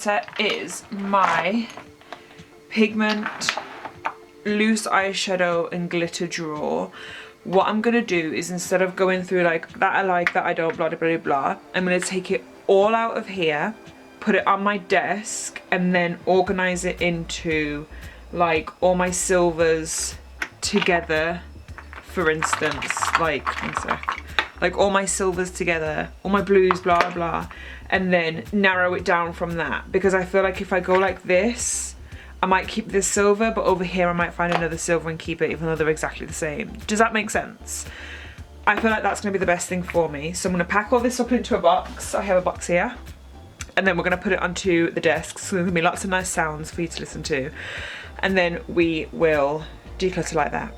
set is my Pigment loose eyeshadow and glitter drawer. What I'm gonna do is, instead of going through like that I like, that I don't, blah blah blah blah, I'm gonna take it all out of here, put it on my desk, and then organize it into like all my silvers together. For instance, like one sec, like all my silvers together, all my blues, blah blah, and then narrow it down from that, because I feel like if I go like this, I might keep this silver, but over here I might find another silver and keep it, even though they're exactly the same. Does that make sense? I feel like that's going to be the best thing for me. So I'm going to pack all this up into a box. I have a box here. And then we're going to put it onto the desk. So there's going to be lots of nice sounds for you to listen to. And then we will declutter like that.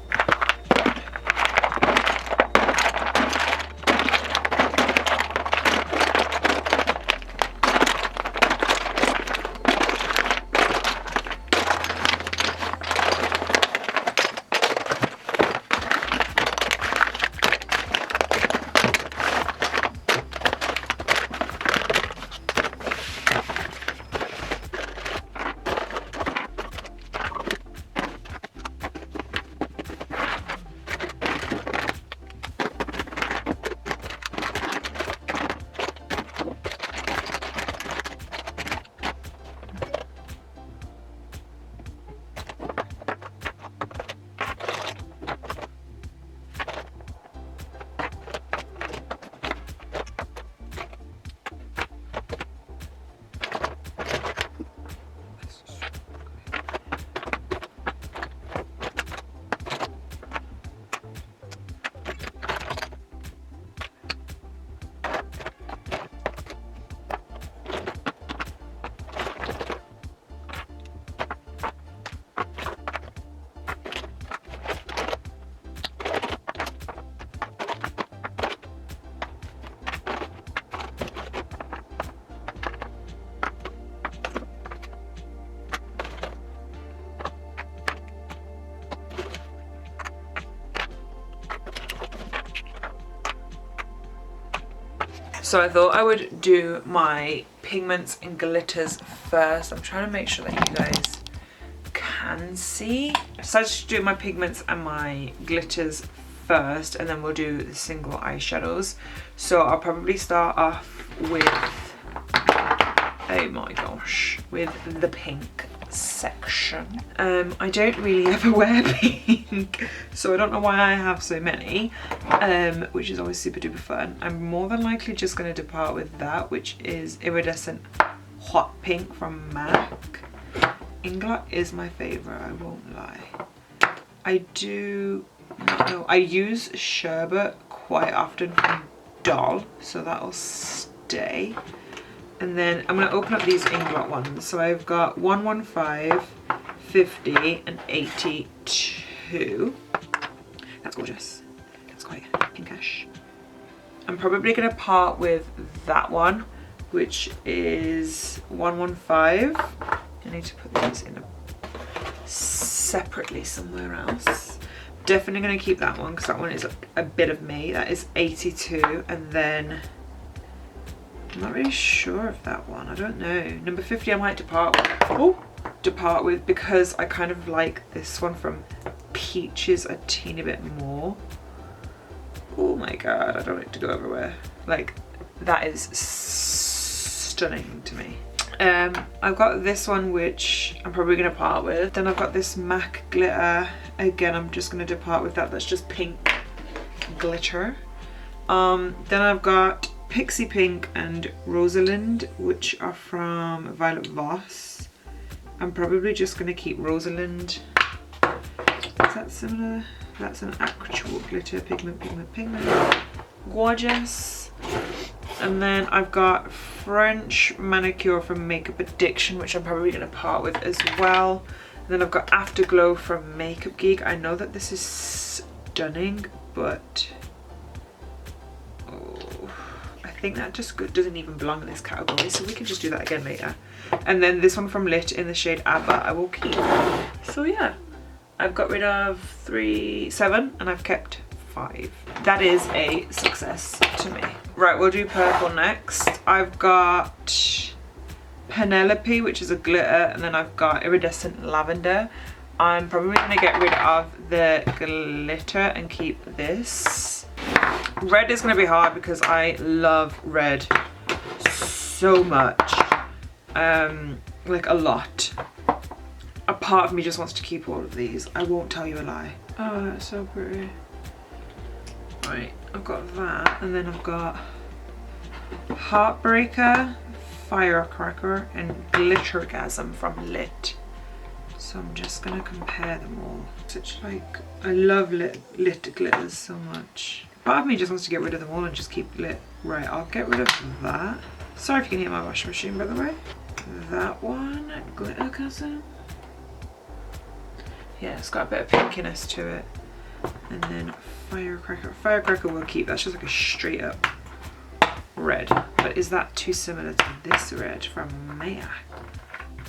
So I thought I would do my pigments and glitters first. I'm trying to make sure that you guys can see. I decided to do my pigments and my glitters first, and then we'll do the single eyeshadows. So I'll probably start off with, oh my gosh, with the pink section. I don't really ever wear pink, so I don't know why I have so many, which is always super duper fun. I'm more than likely just going to depart with that, which is Iridescent Hot Pink from MAC. Inglot is my favourite, I won't lie. I do not know, I use Sherbet quite often from Doll, so that'll stay. And then I'm going to open up these Inglot ones. So I've got 115, 50 and 82. That's gorgeous. That's quite pinkish. I'm probably going to part with that one, which is 115. I need to put these in separately somewhere else. Definitely going to keep that one because that one is a bit of me. That is 82. And then I'm not really sure of that one. I don't know. Number 50 I might depart with because I kind of like this one from Peaches a teeny bit more. Oh my god, I don't want it to go everywhere. Like, that is stunning to me. I've got this one which I'm probably going to part with. Then I've got this MAC glitter. Again, I'm just going to depart with that. That's just pink glitter. Then I've got Pixie Pink and Rosalind, which are from Violet Voss. I'm probably just going to keep Rosalind. Is that similar? That's an actual glitter. Pigment. Gorgeous. And then I've got French Manicure from Makeup Addiction, which I'm probably going to part with as well. And then I've got Afterglow from Makeup Geek. I know that this is stunning, but I think that just doesn't even belong in this category, so we can just do that again later. And then this one from Lit in the shade ABBA I will keep. So yeah, I've got rid of 7 and I've kept 5. That is a success to me. Right, we'll do purple next. I've got Penelope, which is a glitter, and then I've got Iridescent Lavender. I'm probably going to get rid of the glitter and keep this. Red is going to be hard because I love red so much, like a lot. A part of me just wants to keep all of these. I won't tell you a lie. Oh, that's so pretty. Right, I've got that, and then I've got Heartbreaker, Firecracker, and Glittergasm from Lit. So I'm just gonna compare them all. Such like, I love lit glitters so much. Part of me just wants to get rid of them all and just keep lit. Right, I'll get rid of that. Sorry if you can hear my washing machine, by the way. That one, Glittergasm. Yeah, it's got a bit of pinkiness to it. And then Firecracker. Firecracker we'll keep. That's just like a straight up red. But is that too similar to this red from MAC?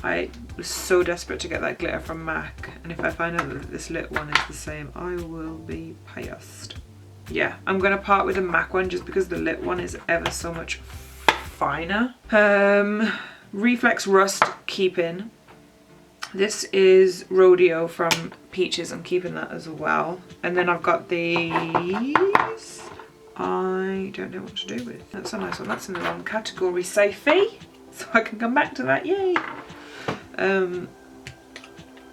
I was so desperate to get that glitter from MAC, and if I find out that this lit one is the same, I will be pissed. Yeah, I'm gonna part with the MAC one just because the lit one is ever so much finer. Reflex Rust, keeping. This is Rodeo from Peaches. I'm keeping that as well. And then I've got these. I don't know what to do with. That's a nice one. That's in the wrong category, Sophie. So I can come back to that. Yay! And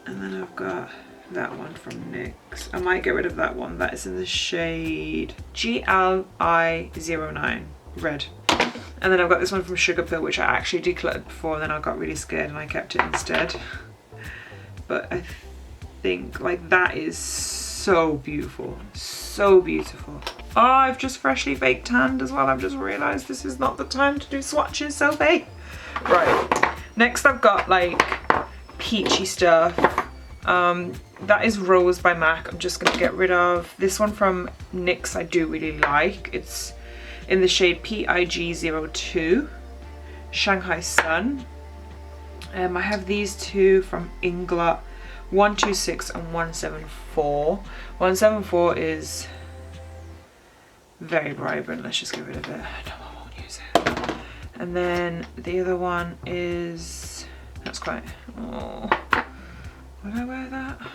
then I've got that one from NYX. I might get rid of that one. That is in the shade GLI09 red. And then I've got this one from Sugar Pill, which I actually decluttered before, and then I got really scared and I kept it instead. But I think like that is so beautiful. So beautiful. Oh, I've just freshly baked tanned as well. I've just realised this is not the time to do swatches, Sophie. Right. Next I've got like peachy stuff. That is Rose by MAC. I'm just going to get rid of this one from NYX. I do really like. It's in the shade PIG02, Shanghai Sun. I have these two from Inglot, 126 and 174. 174 is very vibrant. Let's just get rid of it. No, I won't use it. And then the other one is, that's quite, oh, would I wear that? No,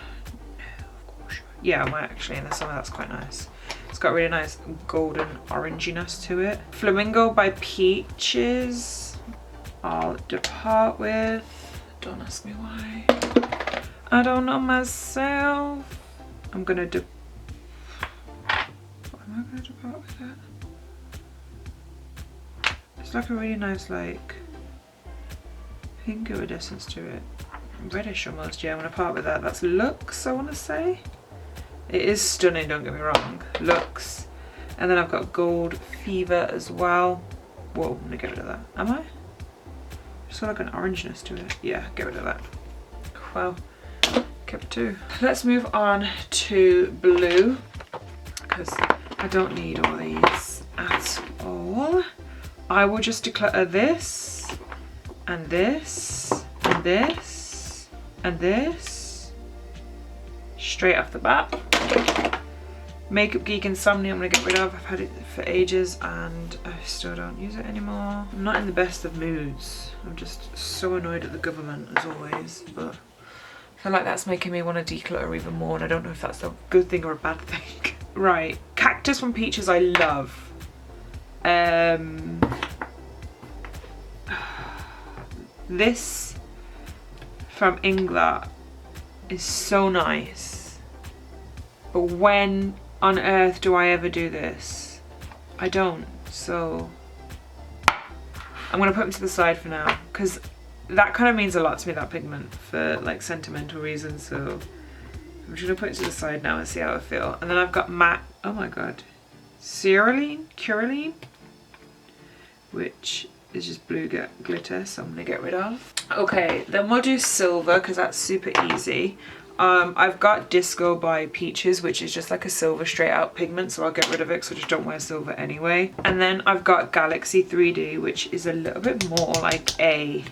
of course. Yeah, I might actually in the summer. That's quite nice. It's got really nice golden oranginess to it. Flamingo by Peaches. I'll depart with. Don't ask me why. I don't know myself. I'm gonna what am I gonna depart with that? It's like a really nice like pink iridescence to it. Reddish almost, yeah, I'm gonna part with that. That's Lux, I wanna say. It is stunning, don't get me wrong. Lux. And then I've got Gold Fever as well. Whoa, I'm gonna get rid of that. Am I? Just got like an orangeness to it. Yeah, get rid of that. Well, kept two. Let's move on to blue, because I don't need all these at all. I will just declutter this, and this, and this, and this, straight off the bat. Makeup Geek Insomnia I'm gonna get rid of. I've had it for ages and I still don't use it anymore. I'm not in the best of moods. I'm just so annoyed at the government as always, but I feel like that's making me want to declutter even more, and I don't know if that's a good thing or a bad thing. Right, Cactus from Peaches I love. This from Inglot is so nice, but when on earth do I ever do this? I don't, so I'm gonna put them to the side for now, because that kind of means a lot to me, that pigment, for like sentimental reasons, so I'm just gonna put it to the side now and see how I feel. And then I've got matte, oh my god, Curaline, which is just blue glitter, so I'm gonna get rid of. Okay, then we'll do silver, because that's super easy. I've got Disco by Peaches, which is just like a silver straight out pigment, so I'll get rid of it because I just don't wear silver anyway. And then I've got Galaxy 3D, which is a little bit more like I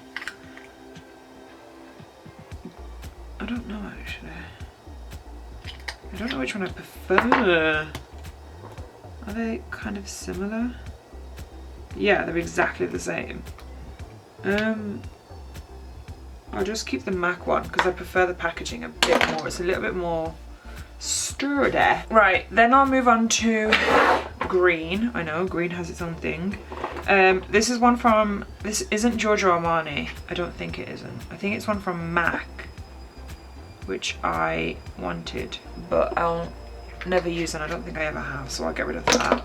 don't know actually. I don't know which one I prefer. Are they kind of similar? Yeah, they're exactly the same. I'll just keep the MAC one because I prefer the packaging a bit more. It's a little bit more sturdy. Right, then I'll move on to green. I know green has its own thing. This is one from, this isn't Giorgio Armani. I don't think it isn't. I think it's one from MAC, which I wanted, but I'll never use and I don't think I ever have, so I'll get rid of that.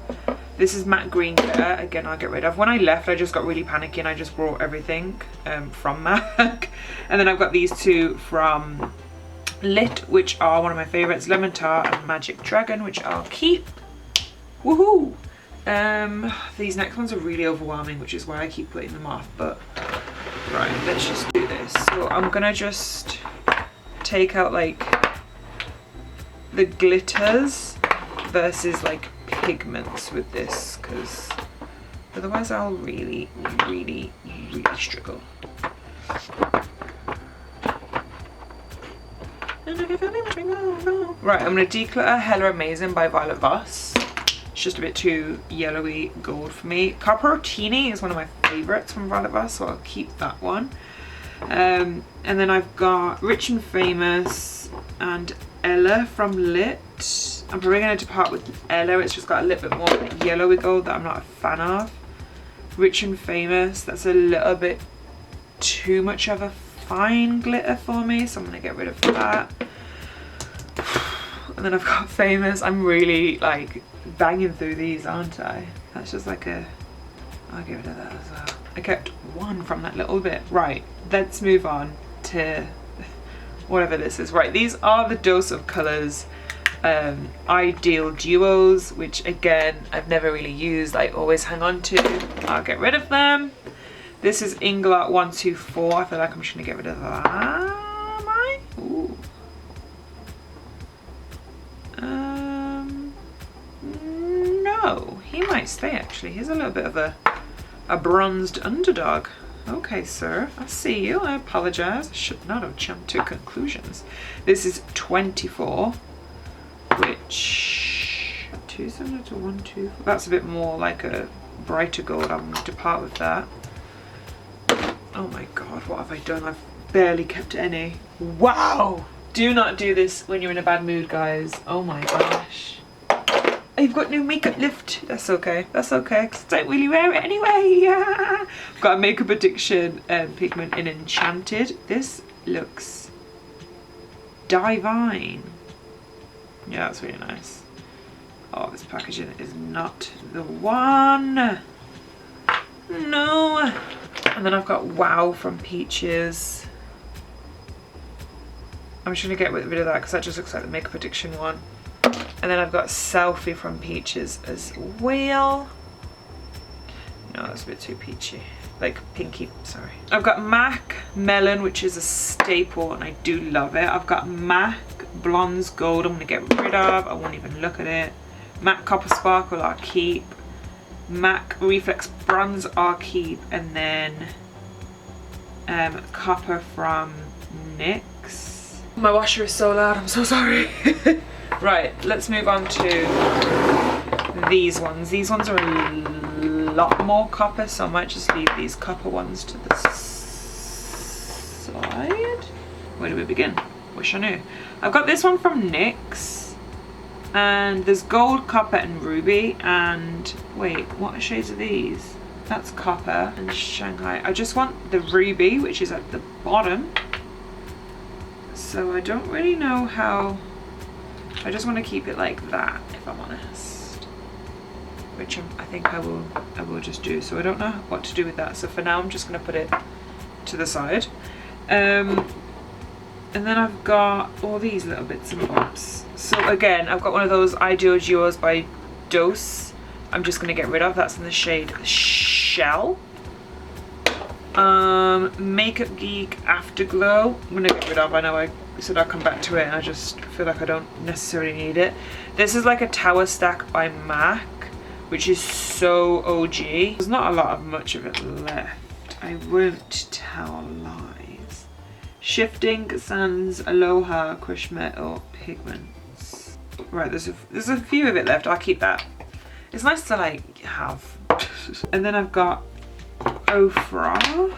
This is matte green glitter. Again, I'll get rid of. When I left, I just got really panicky and I just brought everything from MAC. And then I've got these two from Lit, which are one of my favorites, Lemon Tart and Magic Dragon, which I'll keep. Woohoo! These next ones are really overwhelming, which is why I keep putting them off, but right, let's just do this. So I'm gonna just take out like the glitters versus like pigments with this, because otherwise I'll really struggle. Right, I'm gonna declutter Hella Amazing by Violet Voss. It's just a bit too yellowy gold for me. Coppertini is one of my favorites from Violet Voss, so I'll keep that one. And then I've got Rich and Famous and Ella from Lit. I'm probably going to depart with Ella. It's just got a little bit more yellowy gold that I'm not a fan of. Rich and Famous, that's a little bit too much of a fine glitter for me, so I'm going to get rid of that. And then I've got Famous. I'm really like banging through these, aren't I? That's just like a, I'll get rid of that as well. I kept one from that little bit. Right, let's move on to whatever this is. Right, these are the Dose of Colours Ideal Duos, which again I've never really used. I always hang on to. I'll get rid of them. This is Inglot 124. I feel like I'm just gonna get rid of that. Am I? Ooh. No, he might stay actually. He's a little bit of a bronzed underdog. Okay, sir, I see you. I apologize. I should not have jumped to conclusions. This is 24, which 2 similar to 1, 2. That's a bit more like a brighter gold. I'm going to depart with that. Oh my god, what have I done? I've barely kept any. Wow! Do not do this when you're in a bad mood, guys. Oh my gosh. I've got no makeup lift. That's okay. That's okay, because I don't really wear it anyway. Yeah. I've got a Makeup Addiction pigment in Enchanted. This looks divine. Yeah, that's really nice. Oh, this packaging is not the one. No. And then I've got Wow from Peaches. I'm just going to get rid of that because that just looks like the Makeup Addiction one. And then I've got Selfie from Peaches as well. No, that's a bit too peachy. Like pinky, sorry. I've got MAC Melon, which is a staple and I do love it. I've got MAC Blondes Gold I'm going to get rid of. I won't even look at it. MAC Copper Sparkle I'll keep. MAC Reflex Bronze I'll keep. And then Copper from NYX. My washer is so loud, I'm so sorry. Right, let's move on to these ones. These ones are a lot more copper, so I might just leave these copper ones to the side. Where do we begin? Wish I knew. I've got this one from NYX, and there's gold, copper, and ruby. And wait, what shades are these? That's copper and Shanghai. I just want the ruby, which is at the bottom. So I don't really know how. I just want to keep it like that, if I'm honest, which I think I will just do. So I don't know what to do with that. So for now, I'm just going to put it to the side. And then I've got all these little bits and bobs. So again, I've got one of those Ideal Duos by Dose. I'm just going to get rid of. That's in the shade Shell. Makeup Geek Afterglow. I'm going to get rid of. I know I said I'll come back to it and I just feel like I don't necessarily need it. This is like a Tower Stack by MAC, which is so OG. There's not a lot of much of it left. I won't tell lies. Shifting Sands Aloha Crush Metal Pigments. Right, there's a few of it left. I'll keep that. It's nice to like have. And then I've got Ofra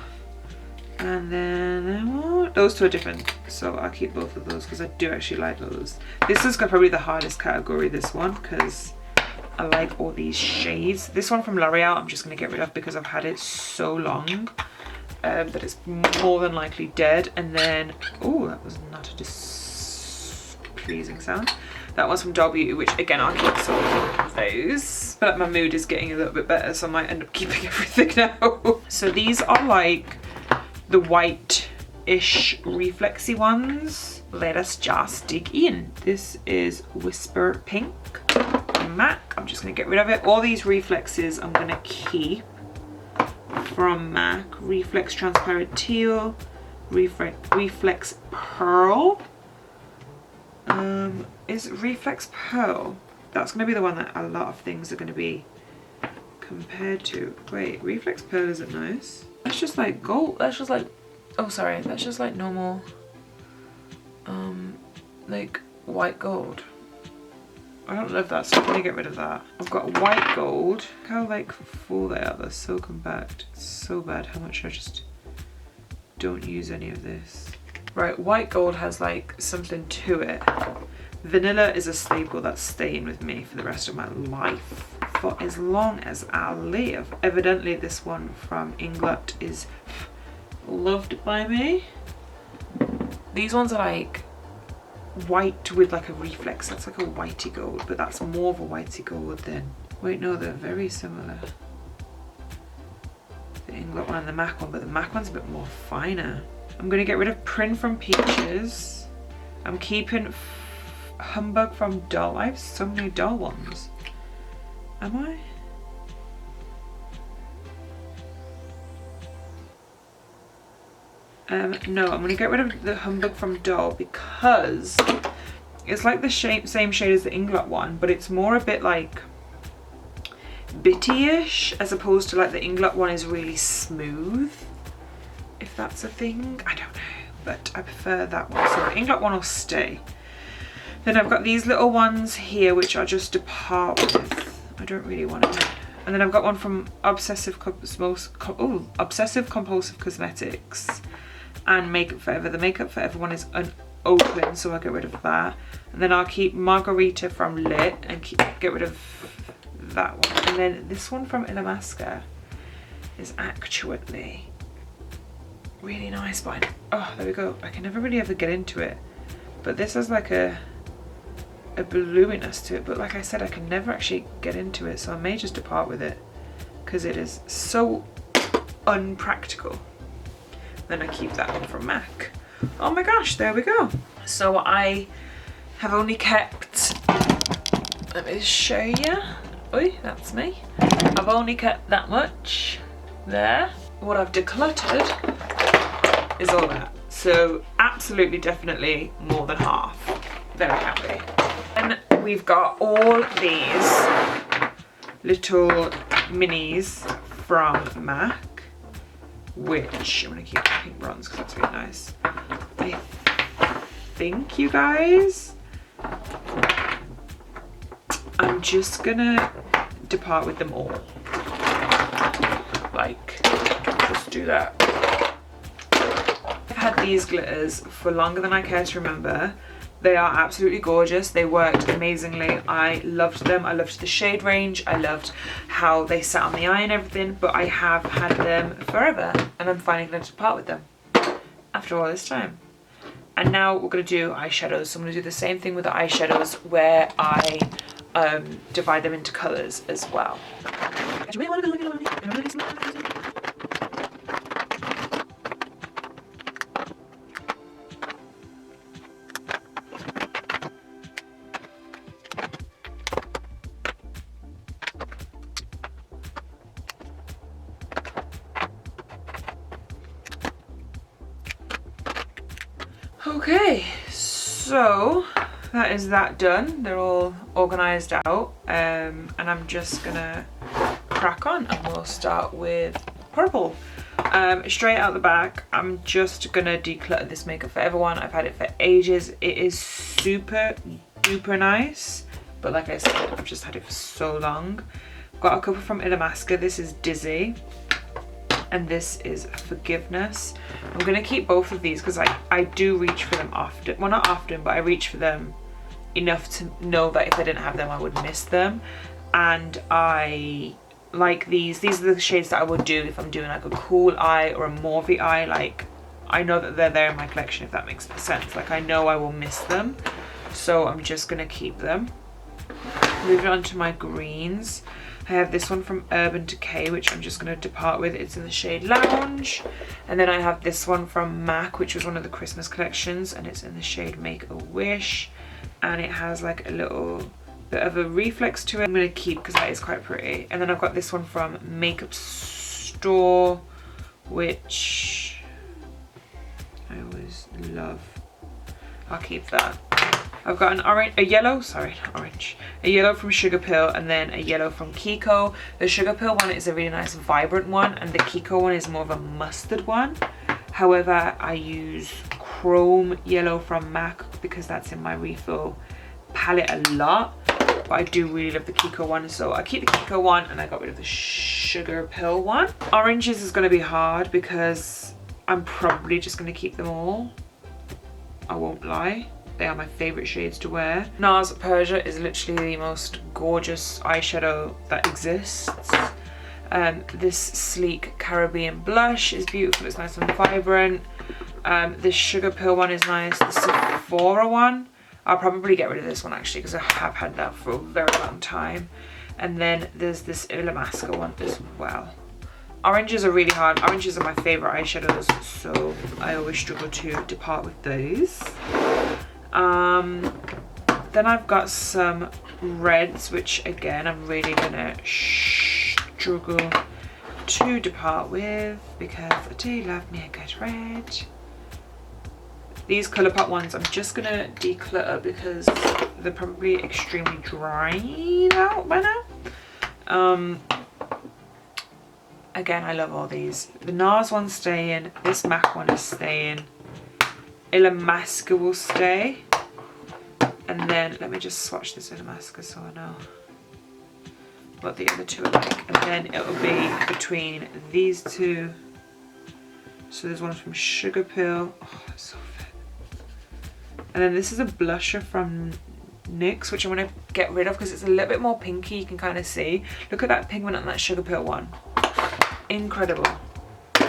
And then those two are different, so I'll keep both of those because I do actually like those. This is probably the hardest category, this one, because I like all these shades. This one from L'Oreal I'm just going to get rid of because I've had it so long that it's more than likely dead. And then, oh, that was not a displeasing sound. That one's from Doll Beauty, which again I'll keep some of those. But my mood is getting a little bit better, so I might end up keeping everything now. So these are like the white-ish reflexy ones. Let us just dig in. This is Whisper Pink MAC. I'm just going to get rid of it. All these reflexes I'm going to keep from MAC. Reflex Transparent Teal, Reflex Pearl. Is Reflex Pearl? That's going to be the one that a lot of things are going to be compared to. Wait, Reflex Pearl isn't nice. That's just like gold. That's just like, oh sorry, that's just like normal, like white gold. I don't love that, so I'm gonna get rid of that. I've got white gold. Look how like full they are. They're so compact. It's so bad how much I just don't use any of this. Right, white gold has like something to it. Vanilla is a staple that's staying with me for the rest of my life, for as long as I live. Evidently this one from Inglot is loved by me. These ones are like white with like a reflex. That's like a whitey gold, but that's more of a whitey gold than, wait no, they're very similar. The Inglot one and the MAC one, but the MAC one's a bit more finer. I'm gonna get rid of Print from Peaches. I'm keeping Humbug from Doll. I have so many Doll ones. Am I? No, I'm going to get rid of the Humbug from Doll because it's like the same shade as the Inglot one, but it's more a bit like bitty-ish as opposed to like the Inglot one is really smooth, if that's a thing. I don't know, but I prefer that one. So the Inglot one will stay. Then I've got these little ones here which are just Depop with. I don't really want it. And then I've got one from Obsessive Compulsive Cosmetics and Makeup Forever. The Makeup Forever one is unopened, so I'll get rid of that. And then I'll keep Margarita from Lit and get rid of that one. And then this one from Illamasqua is actually really nice, but oh, there we go. I can never really ever get into it. But this is like a bluiness to it, but like I said, I can never actually get into it, so I may just depart with it because it is so unpractical. Then I keep that one from MAC. Oh my gosh, there we go. So I have only kept, let me show you. Oi, that's me. I've only kept that much there. What I've decluttered is all that. So absolutely, definitely more than half. Very happy. And we've got all these little minis from MAC, which I'm gonna keep the pink bronze because that's really nice. I think, you guys, I'm just gonna depart with them all. Like, just do that. I've had these glitters for longer than I care to remember. They are absolutely gorgeous. They worked amazingly. I loved them. I loved the shade range. I loved how they sat on the eye and everything, but I have had them forever and I'm finally going to part with them after all this time. And now we're going to do eyeshadows. So I'm going to do the same thing with the eyeshadows where I divide them into colours as well. Okay, so that is that done. They're all organised out, and I'm just gonna crack on and we'll start with purple. Straight out the back, I'm just gonna declutter this Makeup Forever one. I've had it for ages. It is super duper nice, but like I said, I've just had it for so long. Got a couple from Illamasqua. This is Dizzy. and this is Forgiveness. I'm gonna keep both of these because I do reach for them often. Well, not often, but I reach for them enough to know that if I didn't have them, I would miss them. And I like these. These are the shades that I would do if I'm doing like a cool eye or a mauvey eye. Like, I know that they're there in my collection, if that makes sense. Like, I know I will miss them, so I'm just gonna keep them. Moving on to my greens, I have this one from Urban Decay, which I'm just going to depart with. It's in the shade Lounge. And then I have this one from MAC, which was one of the Christmas collections, and it's in the shade Make a Wish. And it has like a little bit of a reflex to it. I'm going to keep because that is quite pretty. And then I've got this one from Makeup Store, which I always love. I'll keep that. I've got a yellow from Sugar Pill, and then a yellow from Kiko. The Sugar Pill one is a really nice vibrant one, and the Kiko one is more of a mustard one. However, I use Chrome Yellow from MAC because that's in my refill palette a lot. But I do really love the Kiko one, so I keep the Kiko one and I got rid of the Sugar Pill one. Oranges is going to be hard because I'm probably just going to keep them all. I won't lie. They are my favourite shades to wear. NARS Persia is literally the most gorgeous eyeshadow that exists. This sleek Caribbean blush is beautiful. It's nice and vibrant. This Sugar Pill one is nice. The Sephora one, I'll probably get rid of this one actually because I have had that for a very long time. And then there's this Illamasqua one as well. Oranges are really hard. Oranges are my favourite eyeshadows, so I always struggle to depart with those. Then I've got some reds, which again I'm really gonna struggle to depart with because I do love me a good red. These Colourpop ones I'm just gonna declutter because they're probably extremely dried out by now. Again, I love all these. The NARS one's staying, this MAC one is staying, Illamasqua will stay. And then let me just swatch this Illamasqua so I know what the other two are like. And then it'll be between these two. So there's one from Sugar Pill. Oh, that's so fit. And then this is a blusher from NYX, which I'm going to get rid of because it's a little bit more pinky. You can kind of see. Look at that pigment on that Sugar Pill one. Incredible.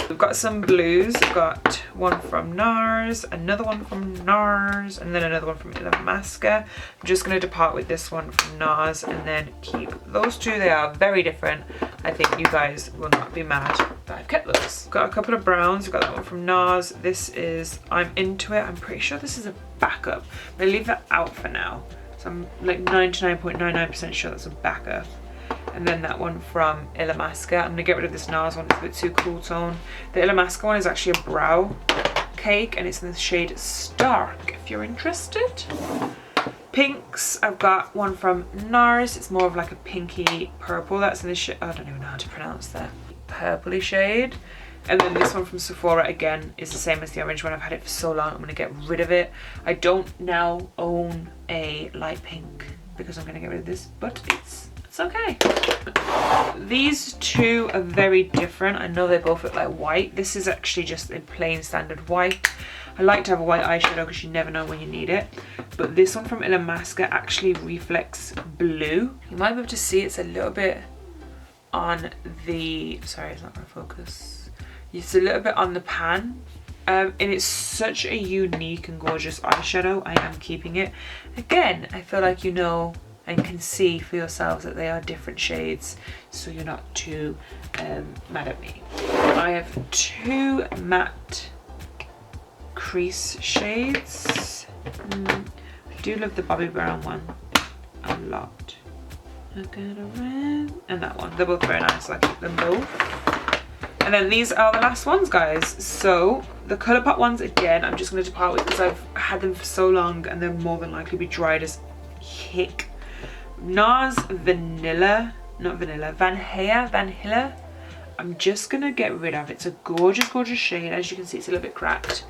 We've got some blues. We've got one from NARS, another one from NARS, and then another one from Illamasqua. I'm just going to depart with this one from NARS and then keep those two. They are very different. I think you guys will not be mad that I've kept those. We've got a couple of browns. We've got that one from NARS. This is I'm Into It. I'm pretty sure this is a backup. I'm going to leave that out for now. So I'm like 99.99% sure that's a backup. And then that one from Illamasqua. I'm going to get rid of this NARS one, it's a bit too cool tone. The Illamasqua one is actually a brow cake and it's in the shade Stark if you're interested. Pinks, I've got one from NARS. It's more of like a pinky purple. That's in the shade, I don't even know how to pronounce that. Purpley shade. And then this one from Sephora again is the same as the orange one. I've had it for so long, I'm going to get rid of it. I don't now own a light pink because I'm going to get rid of this, but it's okay. These two are very different. I know they both look like white. This is actually just a plain standard white. I like to have a white eyeshadow because you never know when you need it. But this one from Illamasqua actually reflects blue. You might be able to see it's a little bit on the, sorry, it's not going to focus. It's a little bit on the pan. And it's such a unique and gorgeous eyeshadow. I am keeping it. Again, I feel like you know and can see for yourselves that they are different shades, so you're not too mad at me. I have two matte crease shades. I do love the Bobbi Brown one a lot. I got a red and that one. They're both very nice, so I keep them both. And then these are the last ones, guys. So the Colourpop ones, again, I'm just going to depart with because I've had them for so long and they'll more than likely be dried as heck. NARS Vanilla, not Vanilla, Vanilla, I'm just gonna get rid of. It's a gorgeous, gorgeous shade. As you can see, it's a little bit cracked,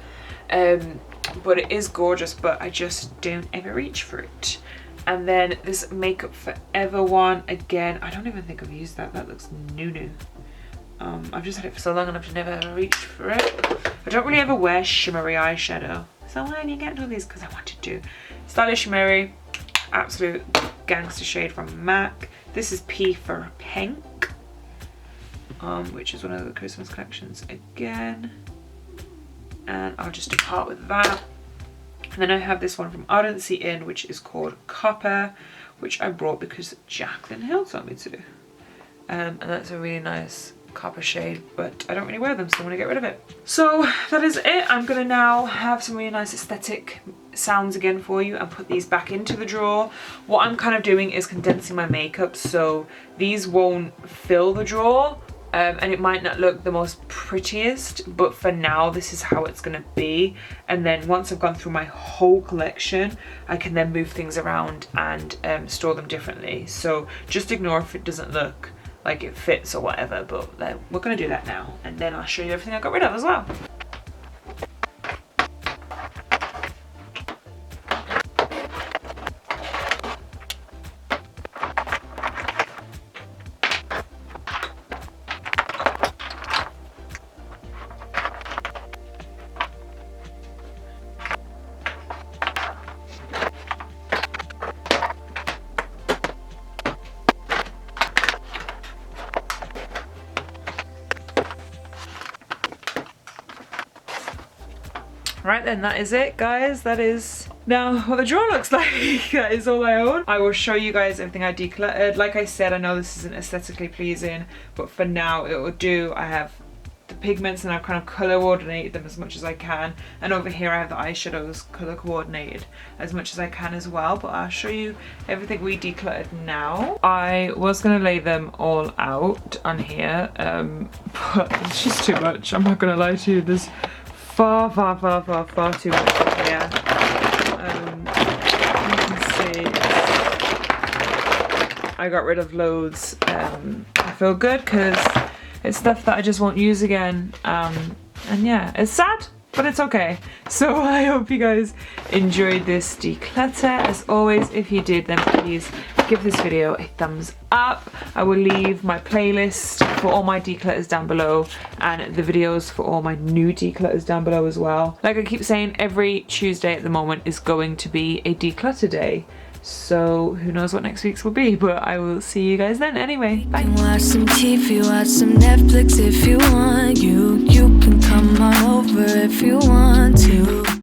but it is gorgeous, but I just don't ever reach for it. And then this Makeup Forever one, again, I don't even think I've used that. That looks new. I've just had it for so long and I've never ever reached for it. I don't really ever wear shimmery eyeshadow. So why are you getting all these? Because I wanted to. Stylish Shimmery, absolute gangster shade from MAC. This is P for Pink, which is one of the Christmas collections again. And I'll just depart with that. And then I have this one from Ardency In, which is called Copper, which I brought because Jacqueline Hill told me to. And that's a really nice copper shade, but I don't really wear them, so I'm gonna get rid of it. So that is it. I'm gonna now have some really nice aesthetic sounds again for you and put these back into the drawer. What I'm kind of doing is condensing my makeup, so these won't fill the drawer. And it might not look the most prettiest, but for now this is how it's gonna be. And then once I've gone through my whole collection, I can then move things around and store them differently. So just ignore if it doesn't look like it fits or whatever, but we're gonna do that now. And then I'll show you everything I got rid of as well. Right then, that is it, guys. That is now what the drawer looks like. That is all I own. I will show you guys everything I decluttered. Like I said, I know this isn't aesthetically pleasing, but for now it will do. I have the pigments and I've kind of colour coordinated them as much as I can. And over here I have the eyeshadows colour coordinated as much as I can as well. But I'll show you everything we decluttered now. I was going to lay them all out on here, but it's just too much. I'm not going to lie to you. There's far too much in here. You can see I got rid of loads. I feel good because it's stuff that I just won't use again. And yeah, it's sad, but it's okay. So I hope you guys enjoyed this declutter. As always, if you did, then please give this video a thumbs up. I will leave my playlist for all my declutters down below and the videos for all my new declutters down below as well. Like I keep saying, every Tuesday at the moment is going to be a declutter day. So who knows what next week's will be, but I will see you guys then anyway. Bye. Watch some TV, watch some Netflix if you want. You can come on over if you want to.